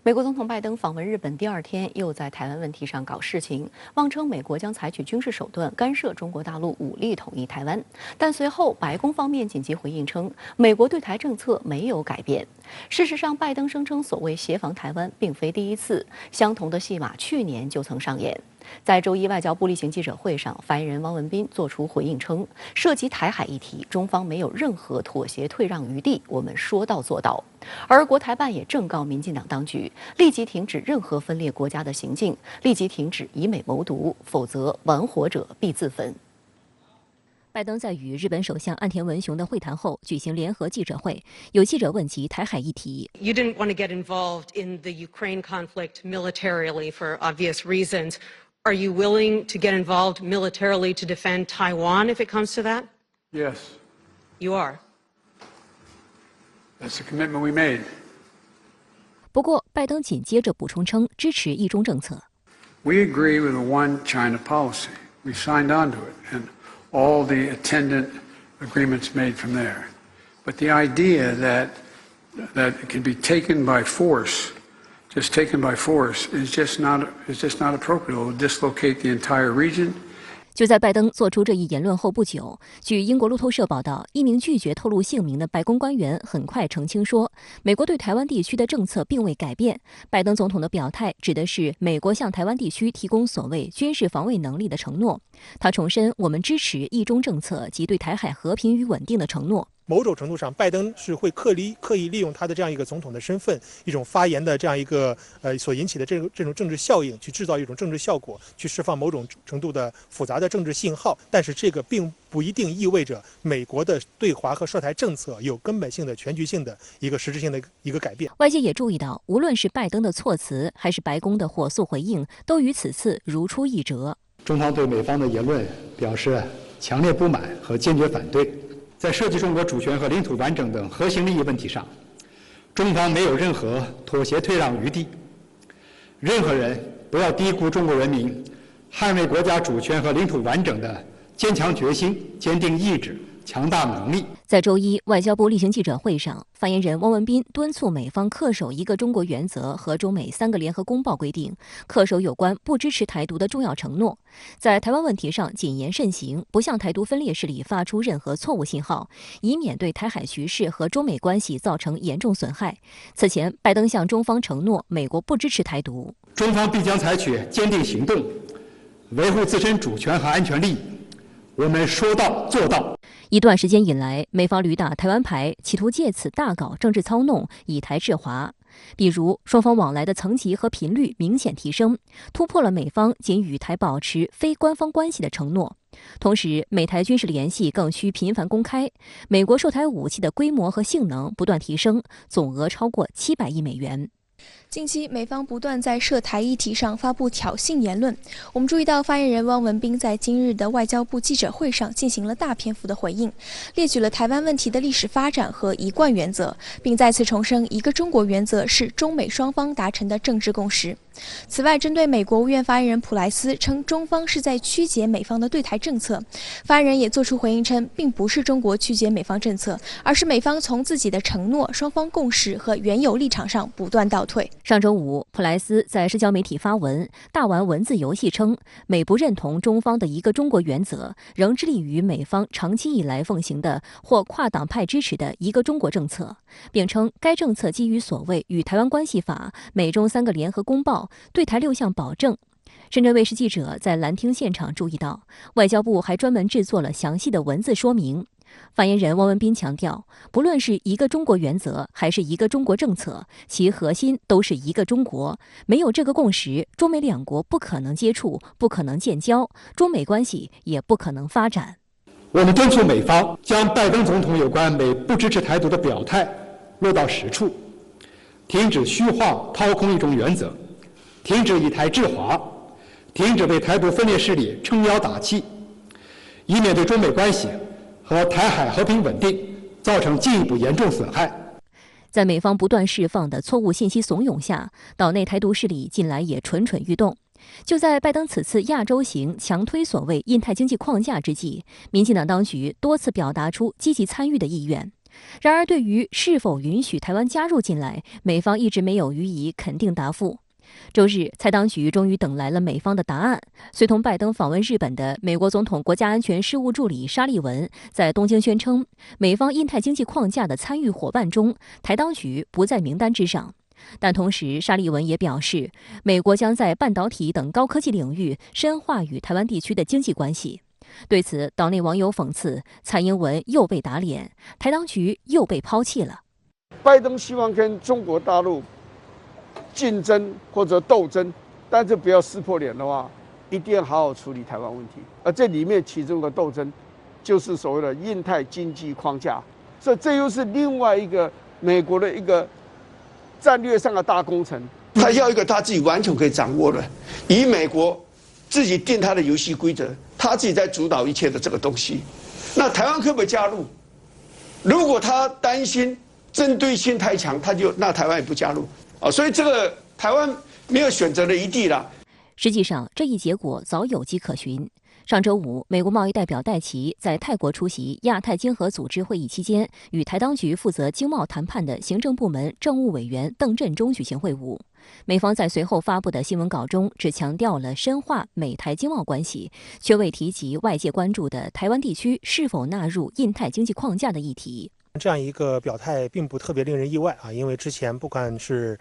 美国总统拜登访问日本第2天，又在台湾问题上搞事情，妄称美国将采取军事手段干涉中国大陆武力统一台湾。但随后，白宫方面紧急回应称，美国对台政策没有改变。事实上，拜登声称所谓协防台湾并非第一次，相同的戏码去年就曾上演。在周一外交部例行记者会上，发言人汪文斌作出回应称，涉及台海议题，中方没有任何妥协退让余地，我们说到做到。而国台办也正告民进党当局，立即停止任何分裂国家的行径，立即停止以美谋独，否则玩火者必自焚。拜登在与日本首相岸田文雄的会谈后举行联合记者会，有记者问及台海议题。You didn't want to get involved in the Ukraine conflict militarily for obvious reasons. Are you willing to get involved militarily to defend Taiwan if it comes to that? Yes. You are. That's the commitment we made. 不过，拜登紧接着补充称，支持一中政策。We agree with a one China policy. We signed on to it, and all the attendant agreements made from there. But the idea that it can be taken by force, just taken by force, is just not appropriate. It will dislocate the entire region. 就在拜登做出这一言论后不久，据英国路透社报道，一名拒绝透露姓名的白宫官员很快澄清说，美国对台湾地区的政策并未改变。拜登总统的表态指的是美国向台湾地区提供所谓军事防卫能力的承诺。他重申，我们支持一中政策及对台海和平与稳定的承诺。某种程度上，拜登是会刻意利用他的这样一个总统的身份，一种发言的这样一个所引起的这种政治效应，去制造一种政治效果，去释放某种程度的复杂的政治信号。但是这个并不一定意味着美国的对华和涉台政策有根本性的、全局性的一个实质性的一个改变。外界也注意到，无论是拜登的措辞，还是白宫的火速回应，都与此次如出一辙。中方对美方的言论表示强烈不满和坚决反对。在涉及中国主权和领土完整等核心利益问题上，中方没有任何妥协退让余地。任何人不要低估中国人民捍卫国家主权和领土完整的坚强决心、坚定意志、强大能力。在周一外交部例行记者会上，发言人汪文斌敦促美方恪守一个中国原则和中美3个联合公报规定，恪守有关不支持台独的重要承诺，在台湾问题上谨言慎行，不向台独分裂势力发出任何错误信号，以免对台海局势和中美关系造成严重损害。此前，拜登向中方承诺，美国不支持台独，中方必将采取坚定行动，维护自身主权和安全利益。我们说到做到。一段时间以来，美方屡打台湾牌，企图借此大搞政治操弄，以台制华。比如，双方往来的层级和频率明显提升，突破了美方仅与台保持非官方关系的承诺。同时，美台军事联系更需频繁公开。美国售台武器的规模和性能不断提升，总额超过700亿美元。近期，美方不断在涉台议题上发布挑衅言论。我们注意到，发言人汪文斌在今日的外交部记者会上进行了大篇幅的回应，列举了台湾问题的历史发展和一贯原则，并再次重申一个中国原则是中美双方达成的政治共识。此外，针对美国务院发言人普莱斯称中方是在曲解美方的对台政策，发言人也作出回应称，并不是中国曲解美方政策，而是美方从自己的承诺、双方共识和原有立场上不断倒退。上周五，普莱斯在社交媒体发文，大玩文字游戏称，美不认同中方的一个中国原则，仍致力于美方长期以来奉行的或跨党派支持的一个中国政策，并称该政策基于所谓与台湾关系法、美中3个联合公报、对台6项保证。深圳卫视记者在兰厅现场注意到，外交部还专门制作了详细的文字说明。发言人汪文斌强调，不论是一个中国原则还是一个中国政策，其核心都是一个中国。没有这个共识，中美两国不可能接触，不可能建交，中美关系也不可能发展。我们敦促美方将拜登总统有关美不支持台独的表态落到实处，停止虚化掏空一中原则，停止以台制华，停止为台独分裂势力撑腰打气，以免对中美关系和台海和平稳定造成进一步严重损害。在美方不断释放的错误信息怂恿下，岛内台独势力近来也蠢蠢欲动。就在拜登此次亚洲行强推所谓印太经济框架之际，民进党当局多次表达出积极参与的意愿。然而，对于是否允许台湾加入进来，美方一直没有予以肯定答复。周日，蔡当局终于等来了美方的答案。随同拜登访问日本的美国总统国家安全事务助理沙利文在东京宣称，美方印太经济框架的参与伙伴中，台当局不在名单之上。但同时，沙利文也表示，美国将在半导体等高科技领域深化与台湾地区的经济关系。对此，岛内网友讽刺蔡英文又被打脸，台当局又被抛弃了。拜登希望跟中国大陆竞争或者斗争，但是不要撕破脸的话，一定要好好处理台湾问题。而这里面其中的斗争，就是所谓的印太经济框架，所以这又是另外一个美国的一个战略上的大工程。他要一个他自己完全可以掌握的，以美国自己定他的游戏规则，他自己在主导一切的这个东西。那台湾可不可以加入？如果他担心针对性太强，那台湾也不加入。所以这个台湾没有选择的余地了。实际上，这一结果早有迹可循。上周五，美国贸易代表戴琪在泰国出席亚太经合组织会议期间，与台当局负责经贸谈判的行政部门政务委员邓振中举行会晤。美方在随后发布的新闻稿中，只强调了深化美台经贸关系，却未提及外界关注的台湾地区是否纳入印太经济框架的议题。这样一个表态并不特别令人意外啊，因为之前不管是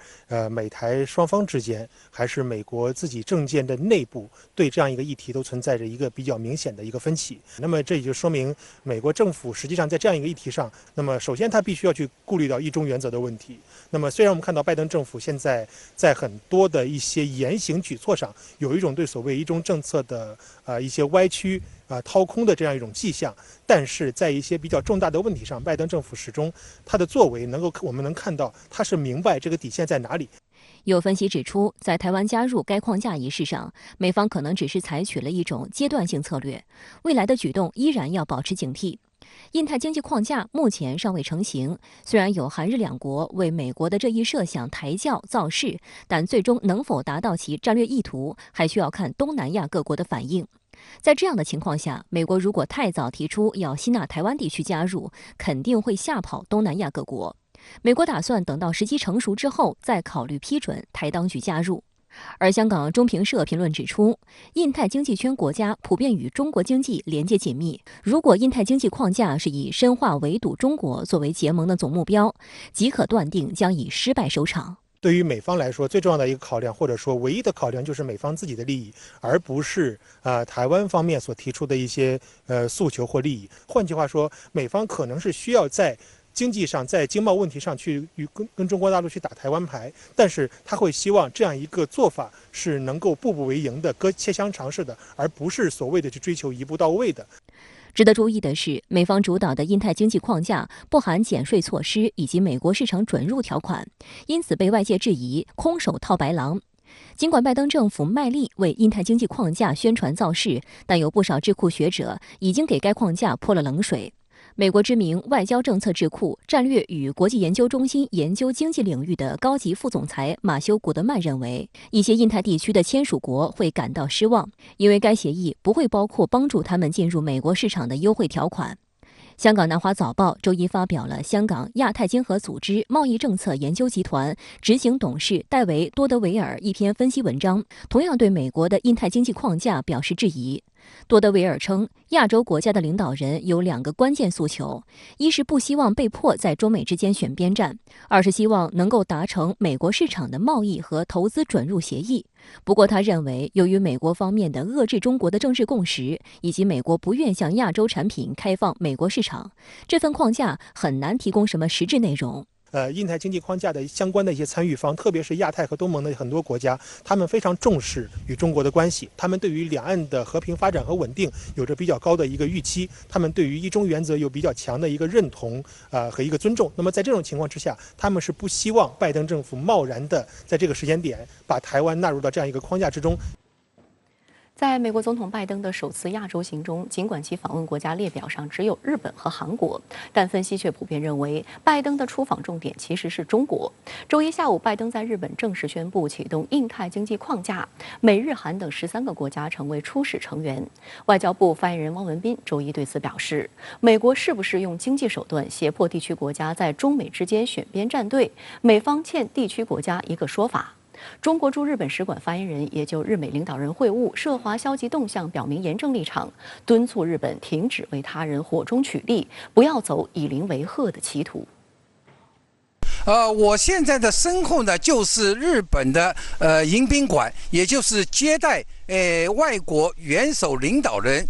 美台双方之间，还是美国自己政界的内部，对这样一个议题都存在着一个比较明显的一个分歧。那么这也就说明美国政府实际上在这样一个议题上，那么首先他必须要去顾虑到一中原则的问题。那么虽然我们看到拜登政府现在在很多的一些言行举措上，有一种对所谓一中政策的一些歪曲掏空的这样一种迹象，但是在一些比较重大的问题上，拜登政府始终他的作为我们能看到他是明白这个底线在哪里。有分析指出，在台湾加入该框架一事上，美方可能只是采取了一种阶段性策略，未来的举动依然要保持警惕。印太经济框架目前尚未成型，虽然有韩日两国为美国的这一设想抬轿造势，但最终能否达到其战略意图，还需要看东南亚各国的反应。在这样的情况下，美国如果太早提出要吸纳台湾地区加入，肯定会吓跑东南亚各国。美国打算等到时机成熟之后，再考虑批准台当局加入。而香港中评社评论指出，印太经济圈国家普遍与中国经济连接紧密，如果印太经济框架是以深化围堵中国作为结盟的总目标，即可断定将以失败收场。对于美方来说，最重要的一个考量，或者说唯一的考量，就是美方自己的利益，而不是台湾方面所提出的一些诉求或利益。换句话说，美方可能是需要在经济上，在经贸问题上去跟中国大陆去打台湾牌，但是他会希望这样一个做法是能够步步为营的、切香肠式的，而不是所谓的去追求一步到位的。值得注意的是，美方主导的印太经济框架不含减税措施以及美国市场准入条款，因此被外界质疑空手套白狼。尽管拜登政府卖力为印太经济框架宣传造势，但有不少智库学者已经给该框架泼了冷水。美国知名外交政策智库战略与国际研究中心研究经济领域的高级副总裁马修·古德曼认为，一些印太地区的签署国会感到失望，因为该协议不会包括帮助他们进入美国市场的优惠条款。香港南华早报周一发表了香港亚太经合组织贸易政策研究集团执行董事戴维·多德维尔一篇分析文章，同样对美国的印太经济框架表示质疑。多德维尔称，亚洲国家的领导人有两个关键诉求：一是不希望被迫在中美之间选边站；二是希望能够达成美国市场的贸易和投资准入协议。不过，他认为，由于美国方面的遏制中国的政治共识，以及美国不愿向亚洲产品开放美国市场，这份框架很难提供什么实质内容。印太经济框架的相关的一些参与方，特别是亚太和东盟的很多国家，他们非常重视与中国的关系，他们对于两岸的和平发展和稳定有着比较高的一个预期，他们对于一中原则有比较强的一个认同和一个尊重。那么在这种情况之下，他们是不希望拜登政府贸然的在这个时间点把台湾纳入到这样一个框架之中。在美国总统拜登的首次亚洲行中，尽管其访问国家列表上只有日本和韩国，但分析却普遍认为，拜登的出访重点其实是中国。周一下午，拜登在日本正式宣布启动印太经济框架，美日韩等13个国家成为初始成员。外交部发言人汪文斌周一对此表示，美国是不是用经济手段胁迫地区国家在中美之间选边站队，美方欠地区国家一个说法。中国驻日本使馆发言人也就日美领导人会晤涉华消极动向表明严正立场，敦促日本停止为他人火中取栗，不要走以邻为壑的歧途。我现在的身后呢，就是日本的迎宾馆，也就是接待外国元首领导人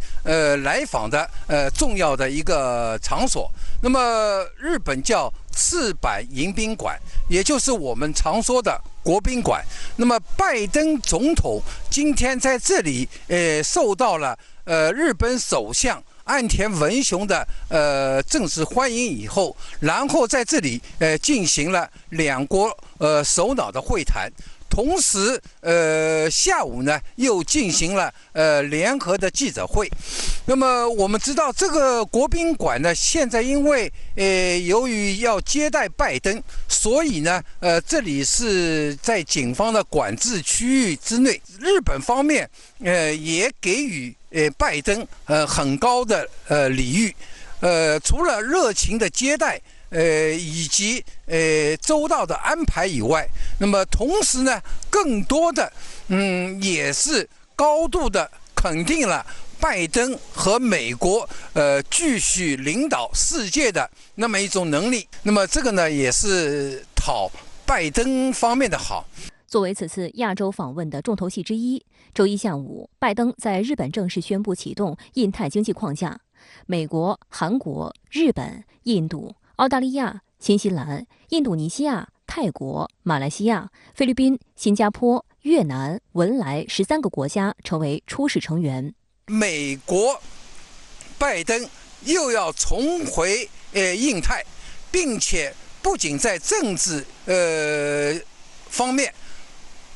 来访的重要的一个场所。那么日本叫赤坂迎宾馆，也就是我们常说的国宾馆。那么拜登总统今天在这里受到了日本首相岸田文雄的正式欢迎以后，然后在这里进行了两国首脑的会谈，同时下午呢又进行了联合的记者会。那么我们知道这个国宾馆呢，现在因为由于要接待拜登，所以呢这里是在警方的管制区域之内。日本方面也给予拜登很高的礼遇，除了热情的接待以及周到的安排以外，那么同时呢，更多的也是高度的肯定了拜登和美国继续领导世界的那么一种能力。那么这个呢，也是讨拜登方面的好。作为此次亚洲访问的重头戏之一，周一下午，拜登在日本正式宣布启动印太经济框架。美国、韩国、日本、印度、澳大利亚、新西兰、印度尼西亚、泰国、马来西亚、菲律宾、新加坡、越南、文莱13个国家成为初始成员。美国拜登又要重回印太，并且不仅在政治方面，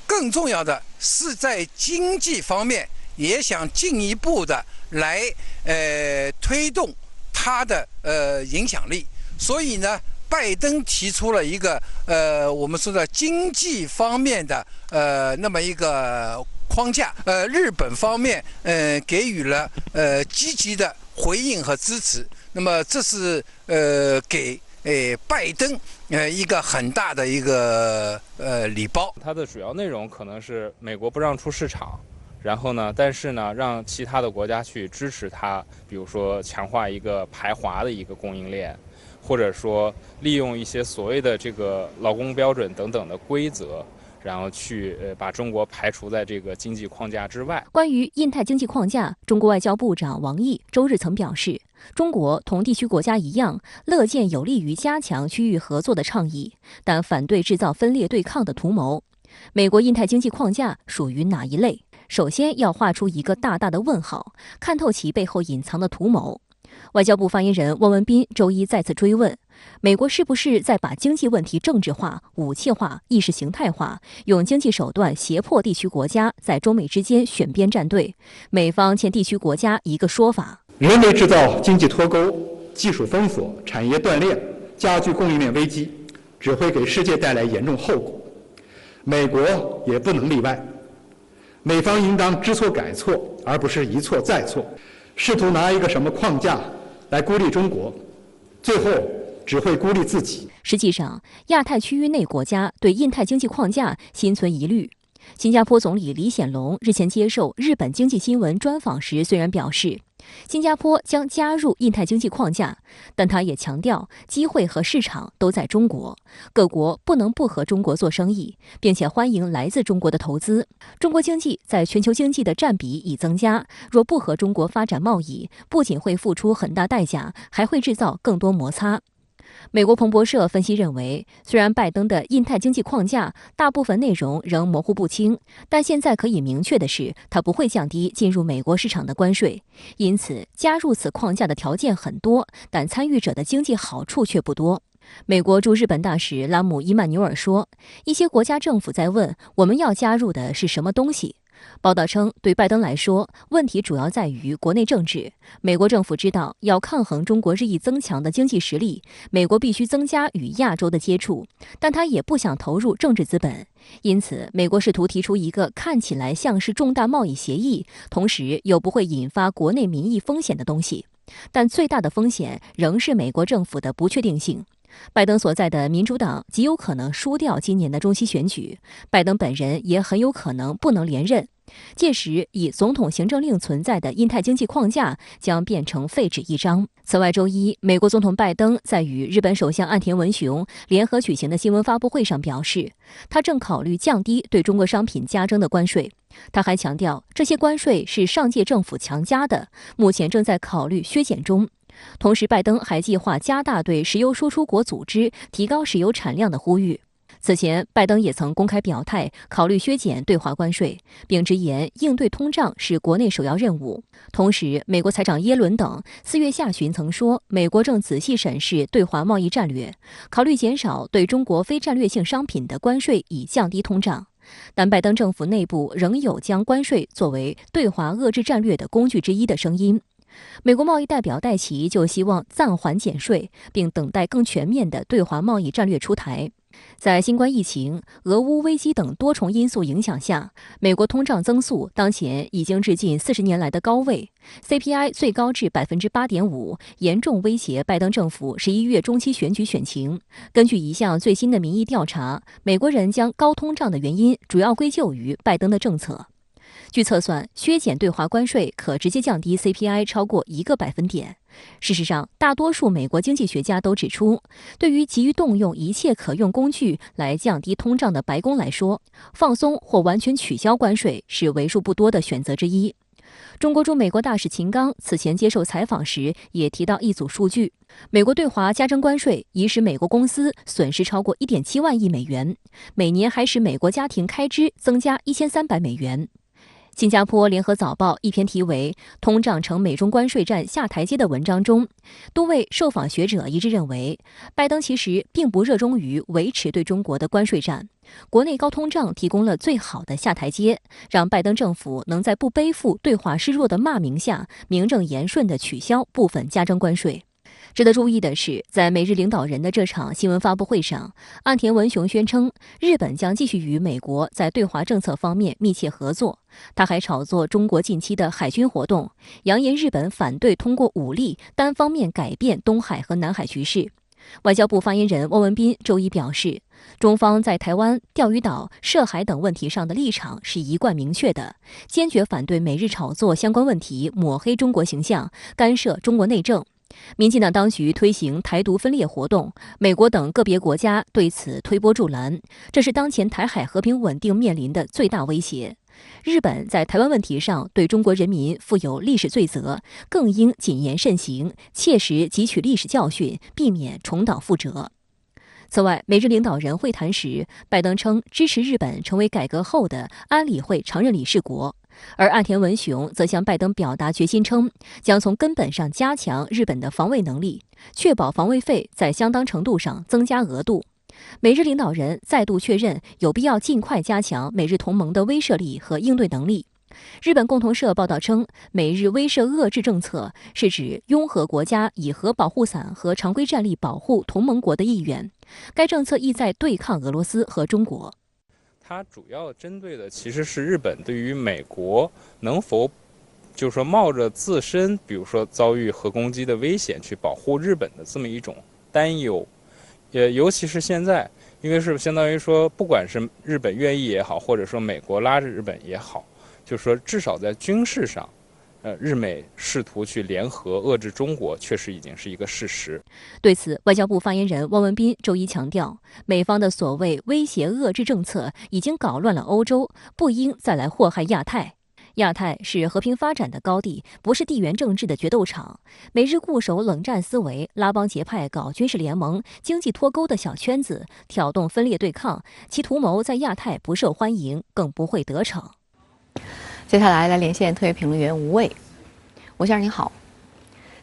更重要的是在经济方面也想进一步的来推动他的影响力。所以呢，拜登提出了一个我们说的经济方面的那么一个框架，日本方面给予了积极的回应和支持。那么这是给拜登一个很大的一个礼包。它的主要内容可能是美国不让出市场，然后呢，但是呢，让其他的国家去支持它，比如说强化一个排华的一个供应链，或者说利用一些所谓的这个劳工标准等等的规则，然后去把中国排除在这个经济框架之外。关于印太经济框架，中国外交部长王毅周日曾表示，中国同地区国家一样，乐见有利于加强区域合作的倡议，但反对制造分裂对抗的图谋。美国印太经济框架属于哪一类？首先要画出一个大大的问号，看透其背后隐藏的图谋。外交部发言人汪文斌周一再次追问，美国是不是在把经济问题政治化、武器化、意识形态化，用经济手段胁迫地区国家在中美之间选边站队？美方欠地区国家一个说法。人为制造经济脱钩、技术封锁、产业断裂，加剧供应链危机，只会给世界带来严重后果。美国也不能例外。美方应当知错改错，而不是一错再错，试图拿一个什么框架来孤立中国，最后只会孤立自己。实际上，亚太区域内国家对印太经济框架心存疑虑。新加坡总理李显龙日前接受日本经济新闻专访时，虽然表示新加坡将加入印太经济框架，但他也强调机会和市场都在中国，各国不能不和中国做生意，并且欢迎来自中国的投资。中国经济在全球经济的占比已增加，若不和中国发展贸易，不仅会付出很大代价，还会制造更多摩擦。美国彭博社分析认为，虽然拜登的印太经济框架大部分内容仍模糊不清，但现在可以明确的是，它不会降低进入美国市场的关税。因此，加入此框架的条件很多，但参与者的经济好处却不多。美国驻日本大使拉姆伊曼纽尔说，一些国家政府在问我们要加入的是什么东西。报道称，对拜登来说，问题主要在于国内政治。美国政府知道，要抗衡中国日益增强的经济实力，美国必须增加与亚洲的接触，但他也不想投入政治资本。因此，美国试图提出一个看起来像是重大贸易协议，同时又不会引发国内民意风险的东西。但最大的风险仍是美国政府的不确定性。拜登所在的民主党极有可能输掉今年的中期选举，拜登本人也很有可能不能连任。届时，以总统行政令存在的印太经济框架将变成废纸一张。此外，周一，美国总统拜登在与日本首相岸田文雄联合举行的新闻发布会上表示，他正考虑降低对中国商品加征的关税。他还强调，这些关税是上届政府强加的，目前正在考虑削减中。同时，拜登还计划加大对石油输出国组织提高石油产量的呼吁。此前，拜登也曾公开表态考虑削减对华关税，并直言应对通胀是国内首要任务。同时，美国财长耶伦等4月下旬曾说，美国正仔细审视对华贸易战略，考虑减少对中国非战略性商品的关税，以降低通胀。但拜登政府内部仍有将关税作为对华遏制战略的工具之一的声音。美国贸易代表戴奇就希望暂缓减税，并等待更全面的对华贸易战略出台。在新冠疫情、俄乌危机等多重因素影响下，美国通胀增速当前已经至近40年来的高位 ，CPI 最高至8.5%，严重威胁拜登政府11月中期选举选情。根据一项最新的民意调查，美国人将高通胀的原因主要归咎于拜登的政策。据测算，削减对华关税可直接降低 CPI 超过1个百分点。事实上，大多数美国经济学家都指出，对于急于动用一切可用工具来降低通胀的白宫来说，放松或完全取消关税是为数不多的选择之一。中国驻美国大使秦刚此前接受采访时也提到一组数据：美国对华加征关税已使美国公司损失超过1.7万亿美元，每年还使美国家庭开支增加1300美元。新加坡联合早报一篇题为《通胀成美中关税战下台阶》的文章中，多位受访学者一致认为，拜登其实并不热衷于维持对中国的关税战，国内高通胀提供了最好的下台阶，让拜登政府能在不背负对华示弱的骂名下，名正言顺地取消部分加征关税。值得注意的是，在美日领导人的这场新闻发布会上，岸田文雄宣称，日本将继续与美国在对华政策方面密切合作。他还炒作中国近期的海军活动，扬言日本反对通过武力单方面改变东海和南海局势。外交部发言人汪文斌周一表示，中方在台湾、钓鱼岛、涉海等问题上的立场是一贯明确的，坚决反对美日炒作相关问题，抹黑中国形象，干涉中国内政。民进党当局推行台独分裂活动，美国等个别国家对此推波助澜，这是当前台海和平稳定面临的最大威胁。日本在台湾问题上对中国人民负有历史罪责，更应谨言慎行，切实汲取历史教训，避免重蹈覆辙。此外，美日领导人会谈时，拜登称支持日本成为改革后的安理会常任理事国。而岸田文雄则向拜登表达决心，称将从根本上加强日本的防卫能力，确保防卫费在相当程度上增加额度。美日领导人再度确认有必要尽快加强美日同盟的威慑力和应对能力。日本共同社报道称，美日威慑遏制政策是指拥核国家以核保护伞和常规战力保护同盟国的意愿。该政策意在对抗俄罗斯和中国。它主要针对的其实是日本对于美国能否，就是说冒着自身，比如说遭遇核攻击的危险去保护日本的这么一种担忧。尤其是现在，因为是相当于说，不管是日本愿意也好，或者说美国拉着日本也好，就是说至少在军事上，日美试图去联合遏制中国，确实已经是一个事实。对此，外交部发言人汪文斌周一强调，美方的所谓威胁遏制政策已经搞乱了欧洲，不应再来祸害亚太。亚太是和平发展的高地，不是地缘政治的决斗场。美日固守冷战思维，拉帮结派搞军事联盟、经济脱钩的小圈子，挑动分裂对抗，其图谋在亚太不受欢迎，更不会得逞。接下来连线特约评论员吴卫。吴先生您好，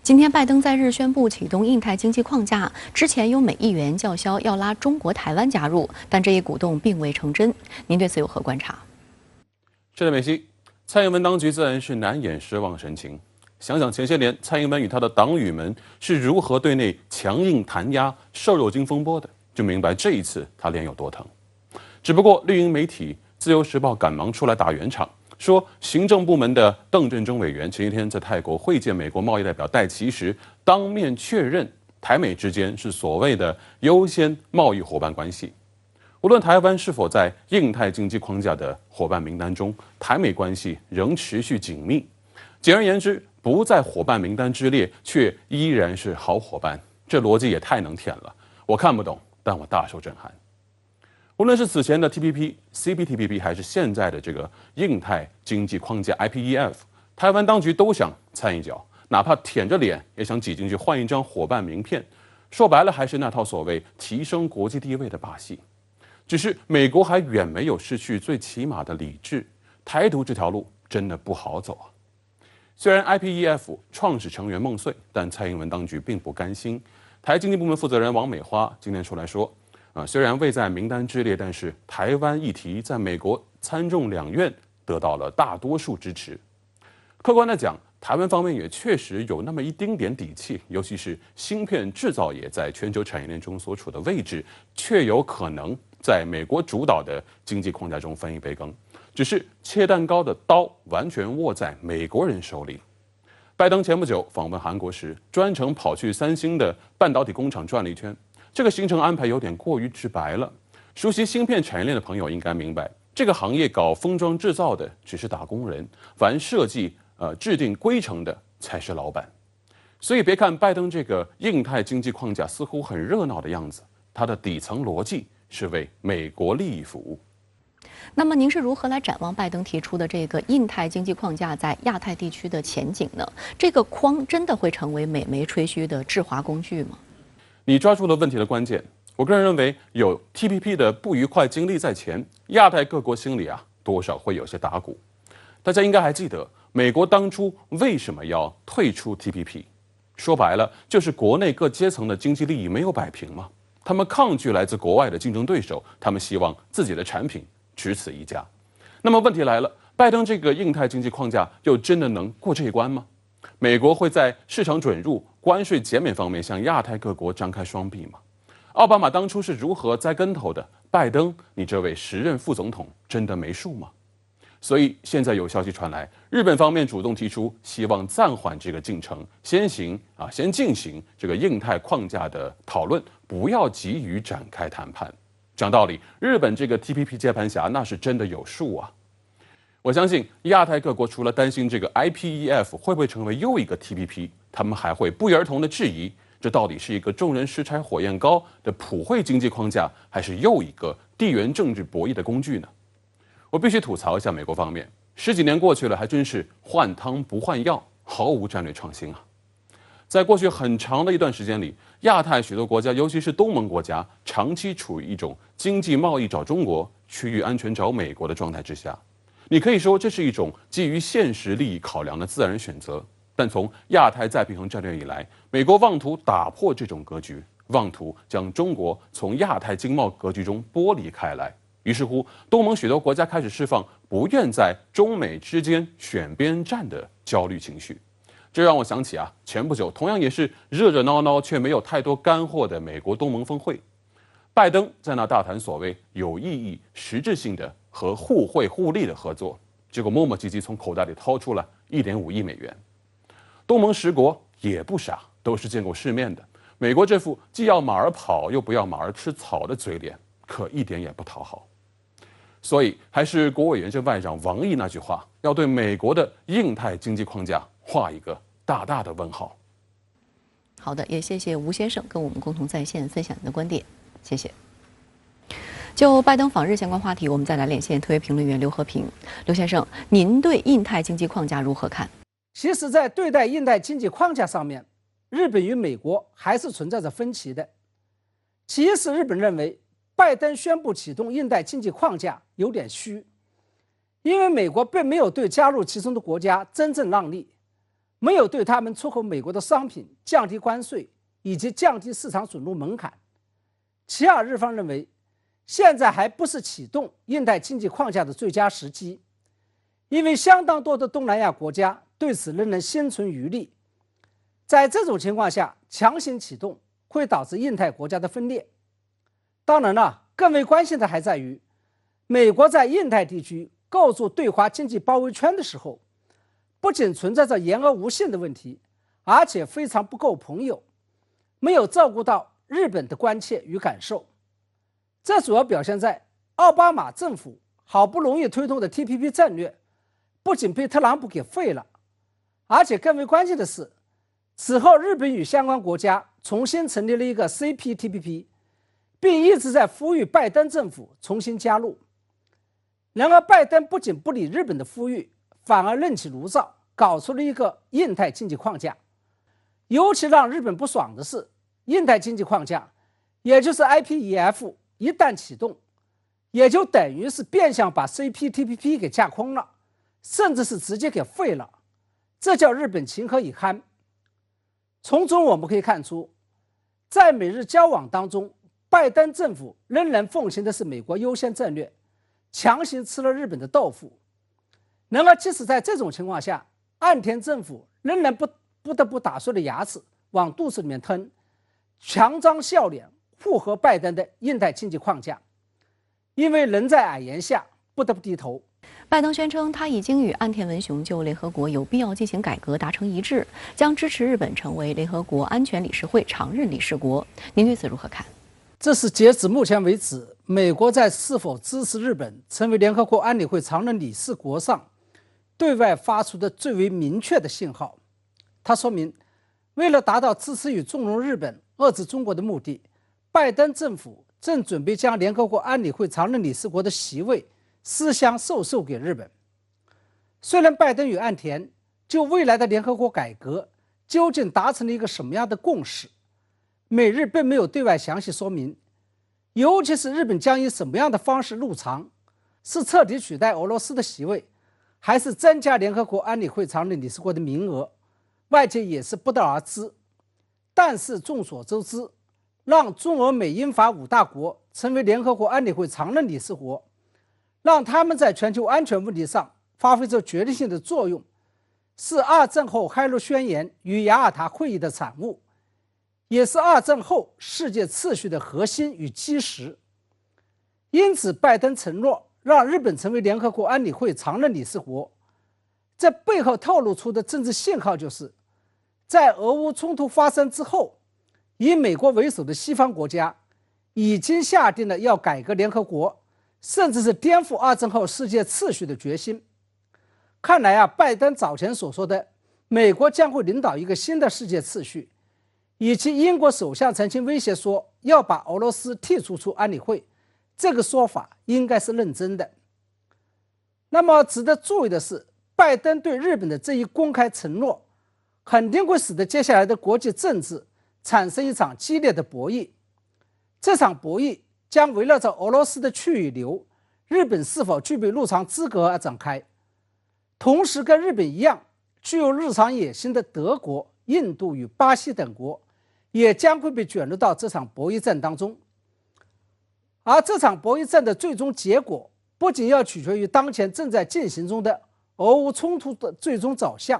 今天拜登在日宣布启动印太经济框架，之前有美议员叫嚣要拉中国台湾加入，但这一鼓动并未成真。您对此有何观察？是的，美西，蔡英文当局自然是难掩失望神情。想想前些年蔡英文与他的党羽们是如何对内强硬弹压瘦肉精风波的，就明白这一次他脸有多疼。只不过绿营媒体《自由时报》赶忙出来打圆场，说行政部门的邓振中委员前一天在泰国会见美国贸易代表戴琪时，当面确认台美之间是所谓的优先贸易伙伴关系。无论台湾是否在印太经济框架的伙伴名单中，台美关系仍持续紧密。简而言之，不在伙伴名单之列，却依然是好伙伴，这逻辑也太能舔了。我看不懂，但我大受震撼。无论是此前的 TPP、CPTPP， 还是现在的这个印太经济框架 IPEF， 台湾当局都想掺一脚，哪怕舔着脸也想挤进去换一张伙伴名片。说白了，还是那套所谓提升国际地位的把戏。只是美国还远没有失去最起码的理智，台独这条路真的不好走啊。虽然 IPEF 创始成员梦碎，但蔡英文当局并不甘心。台经济部门负责人王美花今天出来说，虽然未在名单之列，但是台湾议题在美国参众两院得到了大多数支持。客观的讲，台湾方面也确实有那么一丁点底气，尤其是芯片制造业在全球产业链中所处的位置，确有可能在美国主导的经济框架中分一杯羹。只是切蛋糕的刀完全握在美国人手里。拜登前不久访问韩国时，专程跑去三星的半导体工厂转了一圈，这个行程安排有点过于直白了。熟悉芯片产业链的朋友应该明白，这个行业搞封装制造的只是打工人，凡设计、制定规程的才是老板。所以别看拜登这个印太经济框架似乎很热闹的样子，它的底层逻辑是为美国利益服务。那么您是如何来展望拜登提出的这个印太经济框架在亚太地区的前景呢？这个框真的会成为美媒吹嘘的制华工具吗？你抓住了问题的关键。我个人认为，有 TPP 的不愉快经历在前，亚太各国心里多少会有些打鼓。大家应该还记得，美国当初为什么要退出 TPP？ 说白了，就是国内各阶层的经济利益没有摆平嘛。他们抗拒来自国外的竞争对手，他们希望自己的产品只此一家。那么问题来了，拜登这个印太经济框架又真的能过这一关吗？美国会在市场准入、关税减免方面向亚太各国张开双臂吗？奥巴马当初是如何栽跟头的？拜登，你这位时任副总统真的没数吗？所以现在有消息传来，日本方面主动提出希望暂缓这个进程，先进行这个印太框架的讨论，不要急于展开谈判。讲道理，日本这个 TPP 接盘侠那是真的有数啊。我相信亚太各国除了担心这个 IPEF 会不会成为又一个 TPP， 他们还会不约而同的质疑，这到底是一个众人拾柴火焰高的普惠经济框架，还是又一个地缘政治博弈的工具呢？我必须吐槽一下美国方面，10几年过去了，还真是换汤不换药，毫无战略创新啊。在过去很长的一段时间里，亚太许多国家，尤其是东盟国家，长期处于一种经济贸易找中国、区域安全找美国的状态之下。你可以说这是一种基于现实利益考量的自然选择，但从亚太再平衡战略以来，美国妄图打破这种格局，妄图将中国从亚太经贸格局中剥离开来。于是乎，东盟许多国家开始释放不愿在中美之间选边站的焦虑情绪。这让我想起前不久同样也是热热闹闹却没有太多干货的美国东盟峰会，拜登在那大谈所谓有意义、实质性的和互惠互利的合作，结果磨磨唧唧从口袋里掏出了1.5亿美元。东盟10国也不傻，都是见过世面的。美国这副既要马儿跑又不要马儿吃草的嘴脸，可一点也不讨好。所以还是国委原政外长王毅那句话，要对美国的印太经济框架画一个大大的问号。好的，也谢谢吴先生跟我们共同在线分享您的观点，谢谢。就拜登访日相关话题，我们再来连线特约评论员刘和平。刘先生，您对印太经济框架如何看？其实，在对待印太经济框架上面，日本与美国还是存在着分歧的。其一是日本认为，拜登宣布启动印太经济框架有点虚，因为美国并没有对加入其中的国家真正让利，没有对他们出口美国的商品降低关税以及降低市场准入门槛。其二，日方认为现在还不是启动印太经济框架的最佳时机，因为相当多的东南亚国家对此仍然心存余力。在这种情况下，强行启动会导致印太国家的分裂。当然了，更为关键的还在于，美国在印太地区构筑对华经济包围圈的时候，不仅存在着言而无信的问题，而且非常不够朋友，没有照顾到日本的关切与感受。这主要表现在奥巴马政府好不容易推动的 TPP 战略，不仅被特朗普给废了，而且更为关键的是，此后日本与相关国家重新成立了一个 CPTPP， 并一直在呼吁拜登政府重新加入。然而拜登不仅不理日本的呼吁，反而任其炉灶，搞出了一个印太经济框架。尤其让日本不爽的是，印太经济框架，也就是 IPEF 一旦启动，也就等于是变相把 CPTPP 给架空了，甚至是直接给废了，这叫日本情何以堪？从中我们可以看出，在美日交往当中，拜登政府仍然奉行的是美国优先战略，强行吃了日本的豆腐。然而即使在这种情况下，岸田政府仍然不得不打碎了牙齿往肚子里面吞，强张笑脸附和拜登的印太经济框架，因为人在矮檐下，不得不低头。拜登宣称，他已经与岸田文雄就联合国有必要进行改革达成一致，将支持日本成为联合国安全理事会常任理事国。您对此如何看？这是截止目前为止，美国在是否支持日本成为联合国安理会常任理事国上对外发出的最为明确的信号。它说明，为了达到支持与纵容日本、遏制中国的目的，拜登政府正准备将联合国安理会常任理事国的席位私相授受给日本。虽然拜登与岸田就未来的联合国改革究竟达成了一个什么样的共识，美日并没有对外详细说明，尤其是日本将以什么样的方式入常，是彻底取代俄罗斯的席位，还是增加联合国安理会常任理事国的名额，外界也是不得而知。但是众所周知，让中俄美英法5大国成为联合国安理会常任理事国，让他们在全球安全问题上发挥着决定性的作用，是二战后开罗宣言与雅尔塔会议的产物，也是二战后世界秩序的核心与基石。因此拜登承诺让日本成为联合国安理会常任理事国，这背后透露出的政治信号就是，在俄乌冲突发生之后，以美国为首的西方国家已经下定了要改革联合国，甚至是颠覆二战后世界秩序的决心。看来拜登早前所说的美国将会领导一个新的世界秩序，以及英国首相曾经威胁说要把俄罗斯剔除出安理会，这个说法应该是认真的。那么值得注意的是，拜登对日本的这一公开承诺，肯定会使得接下来的国际政治产生一场激烈的博弈。这场博弈将围绕着俄罗斯的去与留、日本是否具备入常资格而展开。同时跟日本一样具有日常野心的德国、印度与巴西等国也将会被卷入到这场博弈战当中。而这场博弈战的最终结果不仅要取决于当前正在进行中的俄乌冲突的最终走向，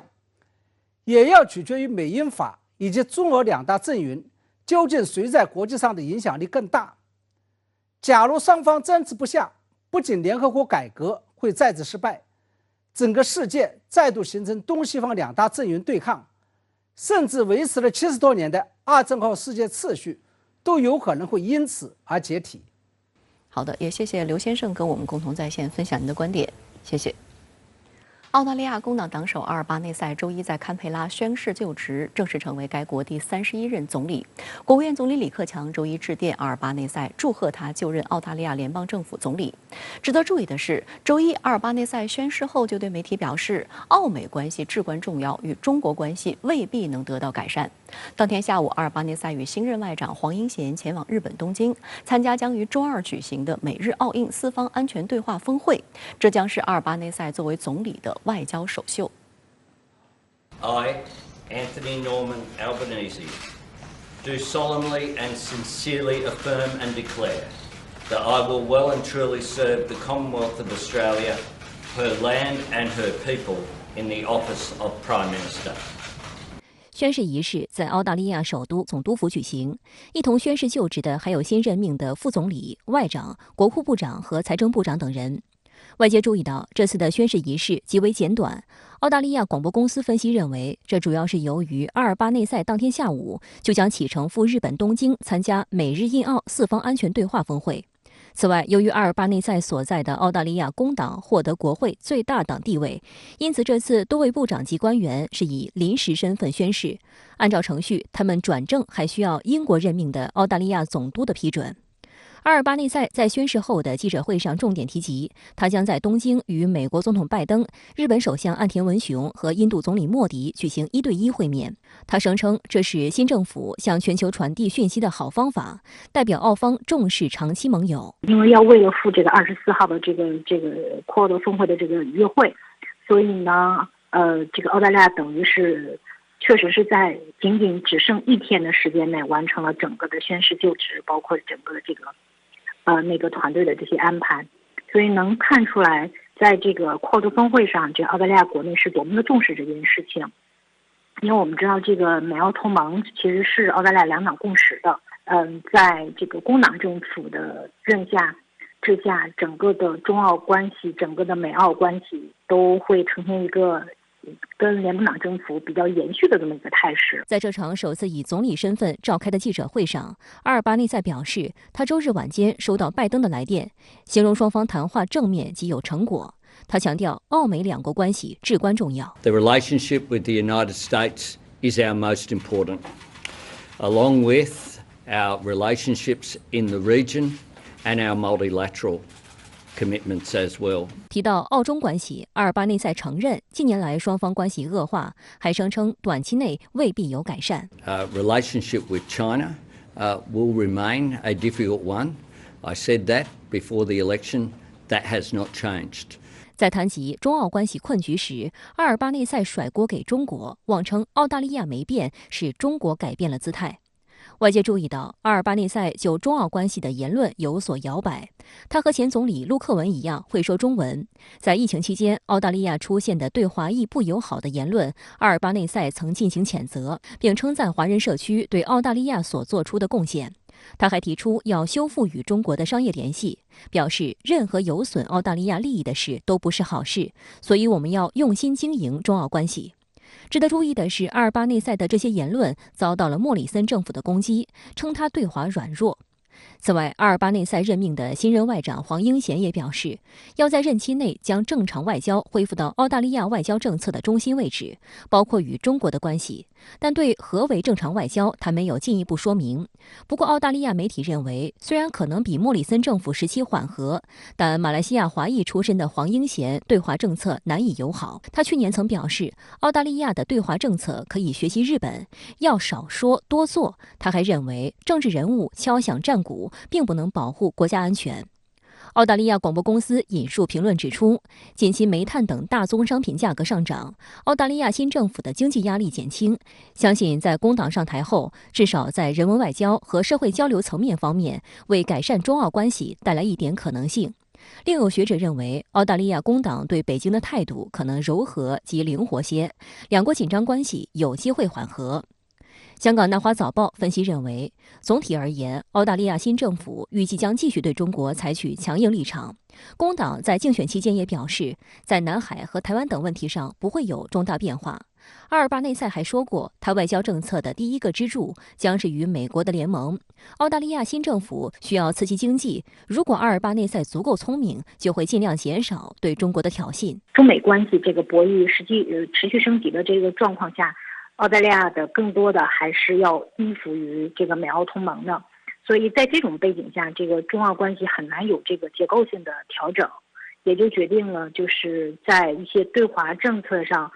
也要取决于美英法以及中俄2大阵营究竟谁在国际上的影响力更大。假如双方争执不下，不仅联合国改革会再次失败，整个世界再度形成东西方2大阵营对抗，甚至维持了70多年的二战后世界秩序都有可能会因此而解体。好的，也谢谢刘先生跟我们共同在线分享您的观点，谢谢。澳大利亚工党党首阿尔巴内塞周一在堪培拉宣誓就职，正式成为该国第31任总理。国务院总理李克强周一致电阿尔巴内塞，祝贺他就任澳大利亚联邦政府总理。值得注意的是，周一阿尔巴内塞宣誓后就对媒体表示，澳美关系至关重要，与中国关系未必能得到改善。当天下午，阿尔巴内塞与新任外长黄英贤前往日本东京，参加将于周二举行的美日澳印4方安全对话峰会，这将是阿尔巴内塞作为总理的外交首秀。I, Anthony Norman Albanese, do solemnly and sincerely affirm and declare that I will well and truly serve the Commonwealth of Australia her land and her people in the office of Prime Minister. 宣誓仪式在澳大利亚首都总督府举行，一同宣誓就职的还有新任命的副总理、外长、国库部长和财政部长等人。外界注意到，这次的宣誓仪式极为简短。澳大利亚广播公司分析认为，这主要是由于阿尔巴内塞当天下午就将启程赴日本东京参加美日印澳四方安全对话峰会。此外，由于阿尔巴内塞所在的澳大利亚工党获得国会最大党地位，因此这次多位部长级官员是以临时身份宣誓。按照程序，他们转正还需要英国任命的澳大利亚总督的批准。阿尔巴内塞在宣誓后的记者会上重点提及，他将在东京与美国总统拜登、日本首相岸田文雄和印度总理莫迪举行1对1会面。他声称这是新政府向全球传递讯息的好方法，代表澳方重视长期盟友。因为要为了赴这个24号的这个库尔德峰会的这个约会，所以呢，这个澳大利亚等于是确实是在仅只剩1天的时间内完成了整个的宣誓就职，包括整个的这个那个团队的这些安排，所以能看出来，在这个库尔德峰会上，这澳大利亚国内是多么的重视这件事情。因为我们知道，这个美澳同盟其实是澳大利亚两党共识的。在这个工党政府的之下，整个的中澳关系、整个的美澳关系都会呈现一个跟联邦党政府比较延续的这么一个态势。在这场首次以总理身份召开的记者会上，阿尔巴内塞表示，他周日晚间收到拜登的来电，形容双方谈话正面及有成果。他强调，澳美两国关系至关重要。The relationship with the United States is our most important, along with our relationships in the region and our multilateral commitments as well. 提到澳中关系，阿尔巴内塞承认近年来双方关系恶化，还声称短期内未必有改善。Relationship with China will remain a difficult one. I said that before the election. That has not changed. 在谈及中澳关系困局时，阿尔巴内塞甩锅给中国，妄称澳大利亚没变，是中国改变了姿态。外界注意到，阿尔巴内塞就中澳关系的言论有所摇摆。他和前总理陆克文一样会说中文。在疫情期间，澳大利亚出现的对华裔不友好的言论，阿尔巴内塞曾进行谴责，并称赞华人社区对澳大利亚所做出的贡献。他还提出要修复与中国的商业联系，表示任何有损澳大利亚利益的事都不是好事，所以我们要用心经营中澳关系。值得注意的是，阿尔巴内塞的这些言论遭到了莫里森政府的攻击，称他对华软弱。此外，阿尔巴内塞任命的新任外长黄英贤也表示，要在任期内将正常外交恢复到澳大利亚外交政策的中心位置，包括与中国的关系。但对何为正常外交，他没有进一步说明。不过，澳大利亚媒体认为，虽然可能比莫里森政府时期缓和，但马来西亚华裔出身的黄英贤对华政策难以友好。他去年曾表示，澳大利亚的对华政策可以学习日本，要少说多做。他还认为，政治人物敲响战鼓并不能保护国家安全。澳大利亚广播公司引述评论指出，近期煤炭等大宗商品价格上涨，澳大利亚新政府的经济压力减轻，相信在工党上台后，至少在人文外交和社会交流层面方面，为改善中澳关系带来一点可能性。另有学者认为，澳大利亚工党对北京的态度可能柔和及灵活些，两国紧张关系有机会缓和。香港南华早报分析认为，总体而言，澳大利亚新政府预计将继续对中国采取强硬立场。工党在竞选期间也表示，在南海和台湾等问题上不会有重大变化。阿尔巴内塞还说过，他外交政策的第一个支柱将是与美国的联盟。澳大利亚新政府需要刺激经济，如果阿尔巴内塞足够聪明，就会尽量减少对中国的挑衅。中美关系这个博弈持续升级的这个状况下，澳大利亚的更多的还是要依附于这个美澳同盟的，所以在这种背景下，这个中澳关系很难有这个结构性的调整，也就决定了就是在一些对华政策上，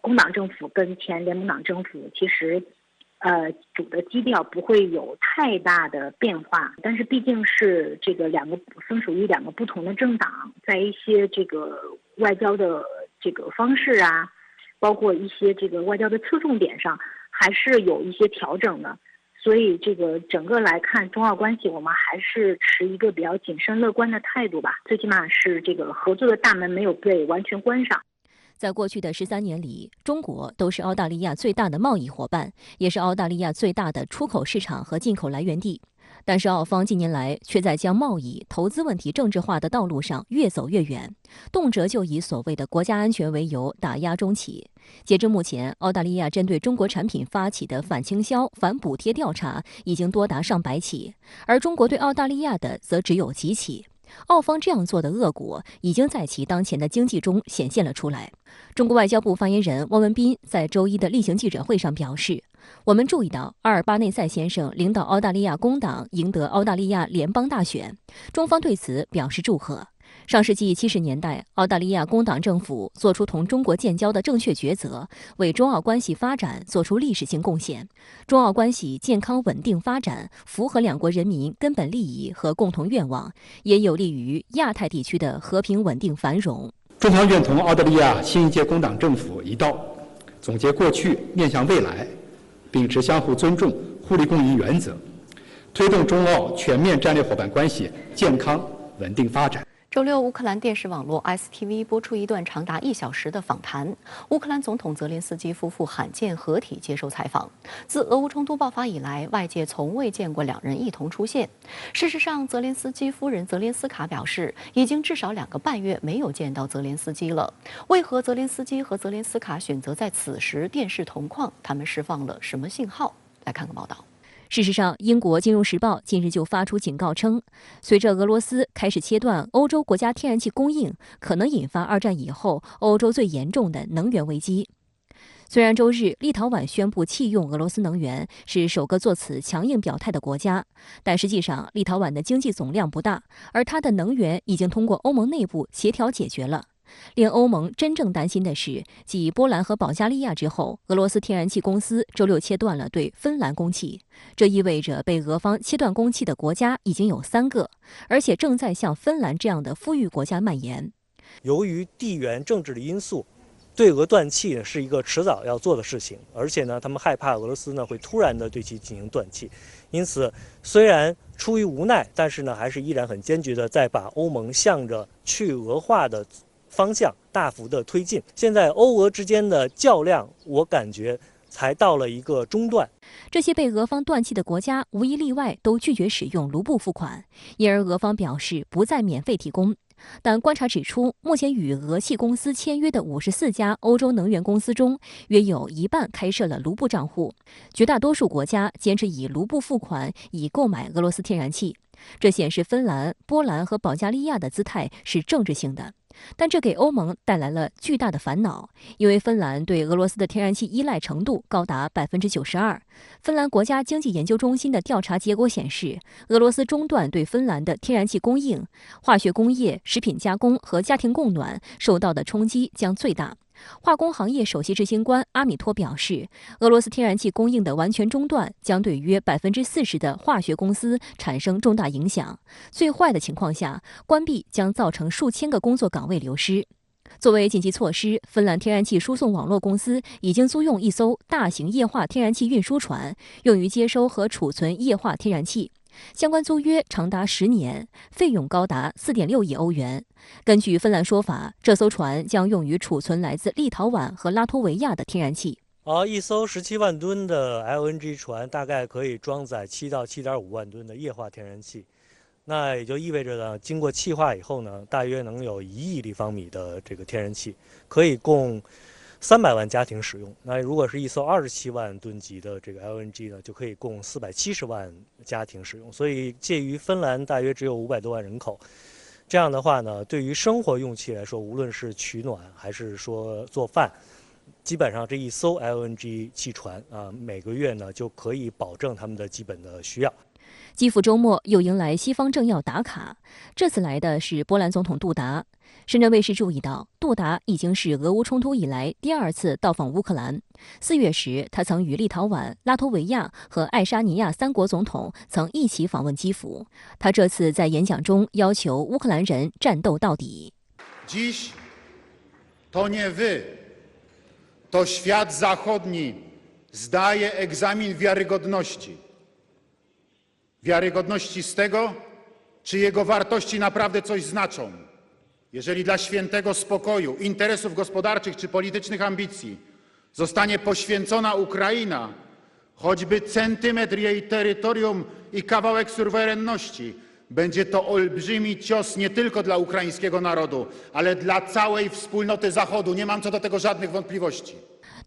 工党政府跟前联盟党政府其实主的基调不会有太大的变化，但是毕竟是这个分属于两个不同的政党，在一些这个外交的这个方式啊，包括一些这个外交的侧重点上，还是有一些调整的。所以这个整个来看，中澳关系我们还是持一个比较谨慎乐观的态度吧。最起码是这个合作的大门没有被完全关上。在过去的13年里，中国都是澳大利亚最大的贸易伙伴，也是澳大利亚最大的出口市场和进口来源地。但是澳方近年来却在将贸易、投资问题政治化的道路上越走越远，动辄就以所谓的国家安全为由打压中企。截至目前，澳大利亚针对中国产品发起的反倾销、反补贴调查已经多达上百起，而中国对澳大利亚的则只有几起。澳方这样做的恶果已经在其当前的经济中显现了出来。中国外交部发言人汪文斌在周一的例行记者会上表示，我们注意到阿尔巴内塞先生领导澳大利亚工党赢得澳大利亚联邦大选，中方对此表示祝贺。上世纪70年代，澳大利亚工党政府做出同中国建交的正确抉择，为中澳关系发展做出历史性贡献。中澳关系健康稳定发展，符合两国人民根本利益和共同愿望，也有利于亚太地区的和平稳定繁荣。中方愿同澳大利亚新一届工党政府一道，总结过去，面向未来，秉持相互尊重、互利共赢原则，推动中澳全面战略伙伴关系健康稳定发展。周六，乌克兰电视网络 STV 播出一段长达1小时的访谈。乌克兰总统泽连斯基夫妇罕见合体接受采访。自俄乌冲突爆发以来，外界从未见过两人一同出现。事实上，泽连斯基夫人泽连斯卡表示，已经至少2个半月没有见到泽连斯基了。为何泽连斯基和泽连斯卡选择在此时电视同框？他们释放了什么信号？来看个报道。事实上，英国《金融时报》近日就发出警告称，随着俄罗斯开始切断欧洲国家天然气供应，可能引发2战以后欧洲最严重的能源危机。虽然周日立陶宛宣布弃用俄罗斯能源，是首个做此强硬表态的国家，但实际上立陶宛的经济总量不大，而它的能源已经通过欧盟内部协调解决了。令欧盟真正担心的是，继波兰和保加利亚之后，俄罗斯天然气公司周六切断了对芬兰供气。这意味着被俄方切断供气的国家已经有3个，而且正在向芬兰这样的富裕国家蔓延。由于地缘政治的因素，对俄断气是一个迟早要做的事情，而且呢，他们害怕俄罗斯呢会突然的对其进行断气，因此虽然出于无奈，但是呢，还是依然很坚决的在把欧盟向着去俄化的方向大幅的推进。现在欧俄之间的较量，我感觉才到了一个中段。这些被俄方断气的国家无一例外都拒绝使用卢布付款，因而俄方表示不再免费提供。但观察指出，目前与俄气公司签约的54家欧洲能源公司中，约有1半开设了卢布账户，绝大多数国家坚持以卢布付款以购买俄罗斯天然气。这显示芬兰、波兰和保加利亚的姿态是政治性的。但这给欧盟带来了巨大的烦恼，因为芬兰对俄罗斯的天然气依赖程度高达92%。芬兰国家经济研究中心的调查结果显示，俄罗斯中断对芬兰的天然气供应，化学工业、食品加工和家庭供暖受到的冲击将最大。化工行业首席执行官阿米托表示，俄罗斯天然气供应的完全中断将对约40%的化学公司产生重大影响。最坏的情况下，关闭将造成数千个工作岗位流失。作为紧急措施，芬兰天然气输送网络公司已经租用一艘大型液化天然气运输船，用于接收和储存液化天然气。相关租约长达10年，费用高达4.6亿欧元。根据芬兰说法，这艘船将用于储存来自立陶宛和拉脱维亚的天然气。一艘17万吨的 LNG 船大概可以装载7到7.5万吨的液化天然气，那也就意味着呢，经过气化以后呢，大约能有1亿立方米的这个天然气，可以供300万家庭使用。那如果是一艘27万吨级的这个 LNG 呢，就可以供470万家庭使用。所以介于芬兰大约只有500多万人口，这样的话呢，对于生活用气来说，无论是取暖还是说做饭，基本上这一艘 LNG 汽船每个月呢就可以保证他们的基本的需要。基辅周末又迎来西方政要打卡，这次来的是波兰总统杜达。深圳卫视注意到，杜达已经是俄乌冲突以来第2次到访乌克兰。4月时，他曾与立陶宛、拉脱维亚和爱沙尼亚3国总统曾一起访问基辅。他这次在演讲中要求乌克兰人战斗到底。Dziś to nie wy, to świat zachodni zdaje egzamin wiarygodności. wiarygodności z tego, czy jego wartości naprawdę coś znaczą. Jeżeli dla świętego spokoju, interesów gospodarczych czy politycznych ambicji zostanie poświęcona Ukraina, choćby centymetr jej terytorium i kawałek suwerenności, będzie to olbrzymi cios nie tylko dla ukraińskiego narodu, ale dla całej wspólnoty Zachodu. Nie mam co do tego żadnych wątpliwości.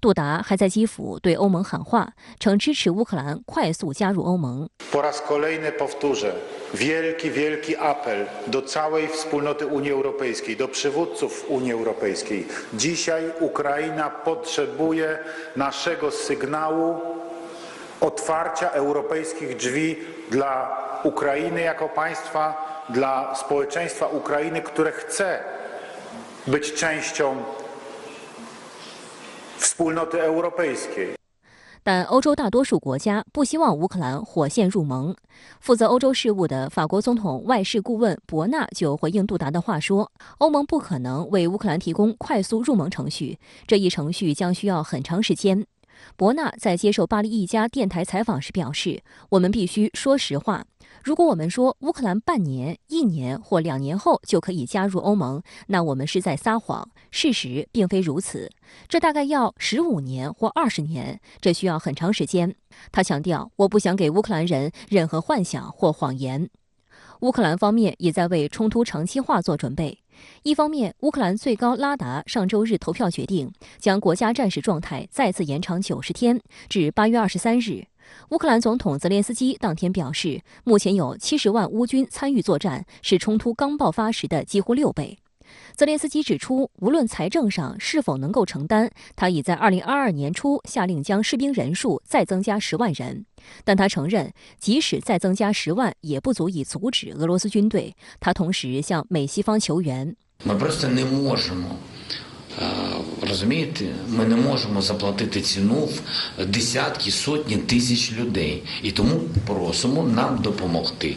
杜达还在基辅对欧盟喊话，称支持乌克兰快速加入欧盟。Po raz kolejny powtórzę wielki apel do całej wspólnoty Unii Europejskiej, do przywódców Unii Europejskiej. Dzisiaj Ukraina potrzebuje naszego sygnału otwarcia europejskich drzwi dla Ukrainy jako państwa, dla społeczeństwa Ukrainy, które chce być częścią wspólnoty europejskiej. 但欧洲大多数国家不希望乌克兰火线入盟。负责欧洲事务的法国总统外事顾问伯纳就回应杜达的话说，欧盟不可能为乌克兰提供快速入盟程序，这一程序将需要很长时间。伯纳在接受巴黎一家电台采访时表示，我们必须说实话，如果我们说乌克兰半年、1年或2年后就可以加入欧盟，那我们是在撒谎。事实并非如此，这大概要15年或20年，这需要很长时间。他强调，我不想给乌克兰人任何幻想或谎言。乌克兰方面也在为冲突长期化做准备。一方面，乌克兰最高拉达上周日投票决定，将国家战时状态再次延长90天，至8月23日。乌克兰总统泽连斯基当天表示，目前有70万乌军参与作战，是冲突刚爆发时的几乎6倍。泽连斯基指出，无论财政上是否能够承担，他已在2022年初下令将士兵人数再增加10万人。但他承认，即使再增加10万，也不足以阻止俄罗斯军队。他同时向美西方求援。Розумієте, ми не можемо заплатити ціну в десятки, сотні тисяч людей. І тому просимо нам допомогти.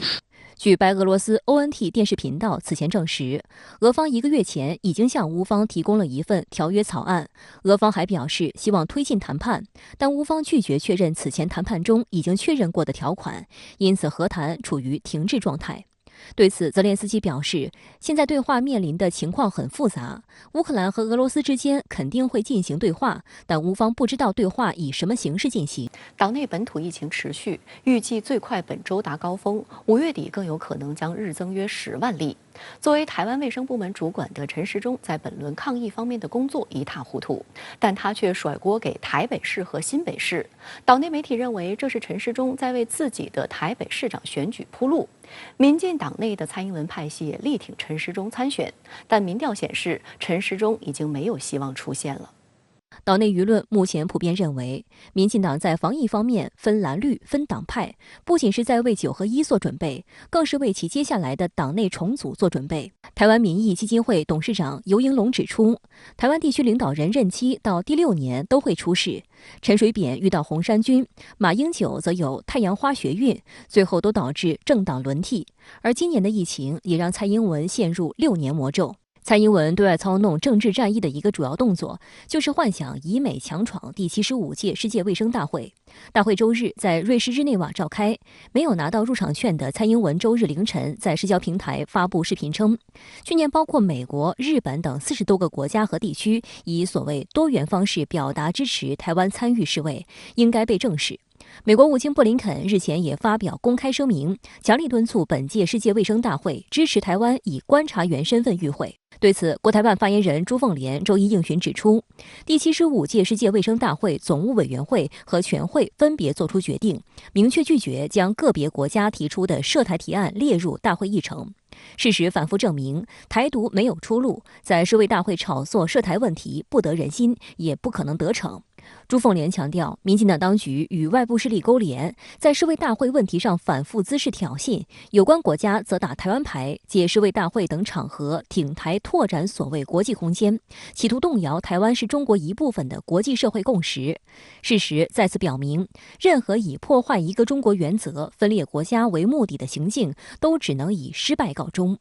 据白俄罗斯 ONT 电视频道此前证实，俄方1个月前已经向乌方提供了一份条约草案。俄方还表示希望推进谈判，但乌方拒绝确认此前谈判中已经确认过的条款，因此和谈处于停滞状态。对此，泽连斯基表示，现在对话面临的情况很复杂，乌克兰和俄罗斯之间肯定会进行对话，但乌方不知道对话以什么形式进行。岛内本土疫情持续，预计最快本周达高峰，5月底更有可能将日增约10万例。作为台湾卫生部门主管的陈时中，在本轮抗疫方面的工作一塌糊涂，但他却甩锅给台北市和新北市。岛内媒体认为，这是陈时中在为自己的台北市长选举铺路。民进党内的蔡英文派系也力挺陈时中参选，但民调显示，陈时中已经没有希望出现了。岛内舆论目前普遍认为，民进党在防疫方面分蓝绿、分党派，不仅是在为9合1做准备，更是为其接下来的党内重组做准备。台湾民意基金会董事长游盈隆指出，台湾地区领导人任期到第6年都会出事，陈水扁遇到红衫军，马英九则有太阳花学运，最后都导致政党轮替。而今年的疫情也让蔡英文陷入6年魔咒。蔡英文对外操弄政治战役的一个主要动作，就是幻想以美强闯第75届世界卫生大会。大会周日在瑞士日内瓦召开，没有拿到入场券的蔡英文周日凌晨在社交平台发布视频称，去年包括美国、日本等40多个国家和地区以所谓多元方式表达支持台湾参与世卫，应该被正视。美国务卿布林肯日前也发表公开声明，强力敦促本届世界卫生大会支持台湾以观察员身份与会。对此，国台办发言人朱凤莲周一应询指出，第75届世界卫生大会总务委员会和全会分别作出决定，明确拒绝将个别国家提出的涉台提案列入大会议程。事实反复证明，台独没有出路，在世卫大会炒作涉台问题不得人心，也不可能得逞。朱凤莲强调，民进党当局与外部势力勾连，在世卫大会问题上反复滋事挑衅，有关国家则打台湾牌，借世卫大会等场合挺台拓展所谓国际空间，企图动摇台湾是中国一部分的国际社会共识。事实再次表明，任何以破坏一个中国原则、分裂国家为目的的行径，都只能以失败告终。